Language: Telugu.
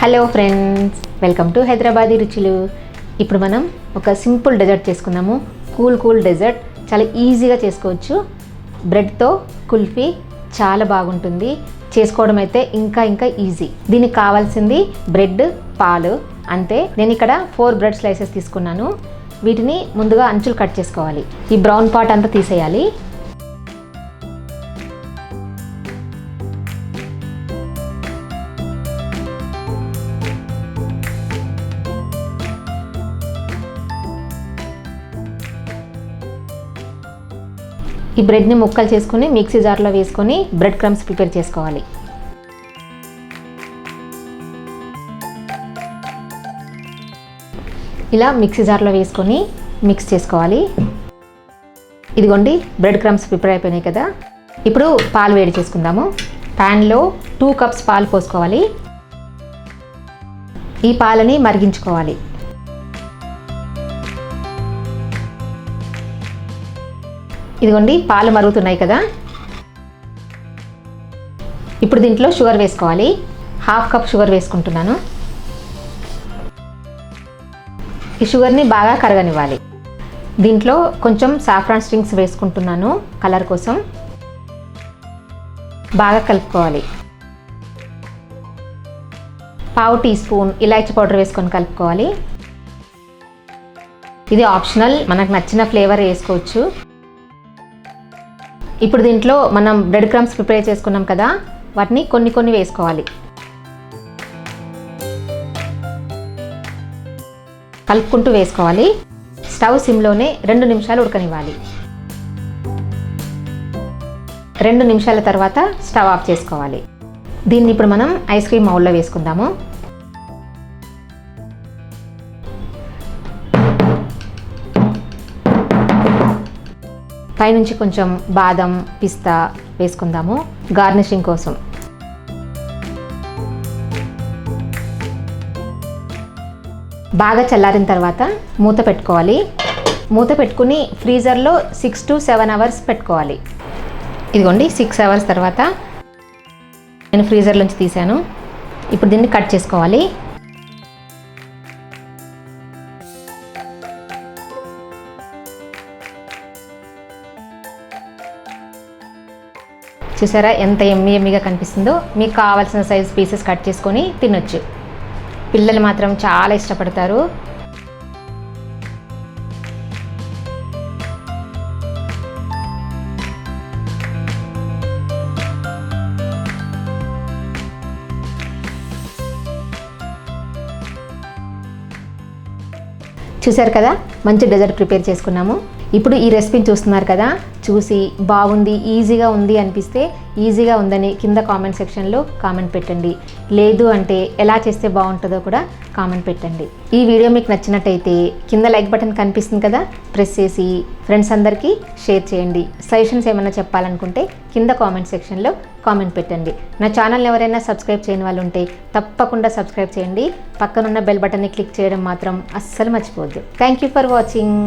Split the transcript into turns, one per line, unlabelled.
Hello friends, welcome to Hyderabadi రుచులు. ఇప్పుడు మనం ఒక సింపుల్ డెజర్ట్ చేసుకుందాము. కూల్ డెజర్ట్ చాలా ఈజీగా చేసుకోవచ్చు. బ్రెడ్తో కుల్ఫీ చాలా బాగుంటుంది. చేసుకోవడం అయితే ఇంకా ఈజీ. దీనికి కావాల్సింది బ్రెడ్, పాలు అంతే. నేను ఇక్కడ 4 బ్రెడ్ స్లైసెస్ తీసుకున్నాను. వీటిని ముందుగా అంచులు కట్ చేసుకోవాలి. ఈ బ్రౌన్ పార్ట్ అంతా తీసేయాలి. ఈ బ్రెడ్ని ముక్కలు చేసుకుని మిక్సీ జార్లో వేసుకొని బ్రెడ్ క్రమ్స్ ప్రిపేర్ చేసుకోవాలి. ఇలా మిక్సీ జార్లో వేసుకొని మిక్స్ చేసుకోవాలి. ఇదిగోండి, బ్రెడ్ క్రమ్స్ ప్రిపేర్ అయిపోయినాయి కదా. ఇప్పుడు పాలు వేడి చేసుకుందాము. ప్యాన్లో 2 కప్స్ పాలు పోసుకోవాలి. ఈ పాలని మరిగించుకోవాలి. ఇదిగోండి, పాలు మరుగుతున్నాయి కదా. ఇప్పుడు దీంట్లో షుగర్ వేసుకోవాలి. 1/2 కప్ షుగర్ వేసుకుంటున్నాను. ఈ షుగర్ని బాగా కరగనివ్వాలి. దీంట్లో కొంచెం సాఫ్రాన్ స్ట్రింగ్స్ వేసుకుంటున్నాను కలర్ కోసం. బాగా కలుపుకోవాలి. 1/2 టీ స్పూన్ ఇలాచీ పౌడర్ వేసుకొని కలుపుకోవాలి. ఇది ఆప్షనల్, మనకు నచ్చిన ఫ్లేవర్ వేసుకోవచ్చు. ఇప్పుడు దీంట్లో మనం బ్రెడ్ క్రమ్స్ ప్రిపేర్ చేసుకున్నాం కదా, వాటిని కొన్ని వేసుకోవాలి. కలుపుకుంటూ వేసుకోవాలి. స్టవ్ సిమ్లోనే 2 నిమిషాలు ఉడకనివ్వాలి. 2 నిమిషాల తర్వాత స్టవ్ ఆఫ్ చేసుకోవాలి. దీన్ని ఇప్పుడు మనం ఐస్ క్రీమ్ మౌల్లో వేసుకుందాము. పైనుంచి కొంచెం బాదం, పిస్తా వేసుకుందాము గార్నిషింగ్ కోసం. బాగా చల్లారిన తర్వాత మూత పెట్టుకోవాలి. మూత పెట్టుకుని ఫ్రీజర్లో 6 to 7 అవర్స్ పెట్టుకోవాలి. ఇదిగోండి, 6 అవర్స్ తర్వాత నేను ఫ్రీజర్లోంచి తీసాను. ఇప్పుడు దీన్ని కట్ చేసుకోవాలి. చూసారా ఎంత ఎమ్మీగా కనిపిస్తుందో. మీకు కావాల్సిన సైజ్ పీసెస్ కట్ చేసుకొని తినొచ్చు. పిల్లలు మాత్రం చాలా ఇష్టపడతారు. చూసారు కదా, మంచి డెజర్ట్ ప్రిపేర్ చేసుకున్నాము. ఇప్పుడు ఈ రెసిపీని చూస్తున్నారు కదా, చూసి బాగుంది, ఈజీగా ఉంది అనిపిస్తే ఈజీగా ఉందని కింద కామెంట్ సెక్షన్లో కామెంట్ పెట్టండి. లేదు అంటే ఎలా చేస్తే బాగుంటుందో కూడా కామెంట్ పెట్టండి. ఈ వీడియో మీకు నచ్చినట్టయితే కింద లైక్ బటన్ కనిపిస్తుంది కదా, ప్రెస్ చేసి ఫ్రెండ్స్ అందరికీ షేర్ చేయండి. సజెషన్స్ ఏమైనా చెప్పాలనుకుంటే కింద కామెంట్ సెక్షన్లో కామెంట్ పెట్టండి. నా ఛానల్ ఎవరైనా సబ్స్క్రైబ్ చేయని వాళ్ళు ఉంటే తప్పకుండా సబ్స్క్రైబ్ చేయండి. పక్కనున్న బెల్ బటన్ని క్లిక్ చేయడం మాత్రం అస్సలు మర్చిపోవద్దు. Thank you for watching.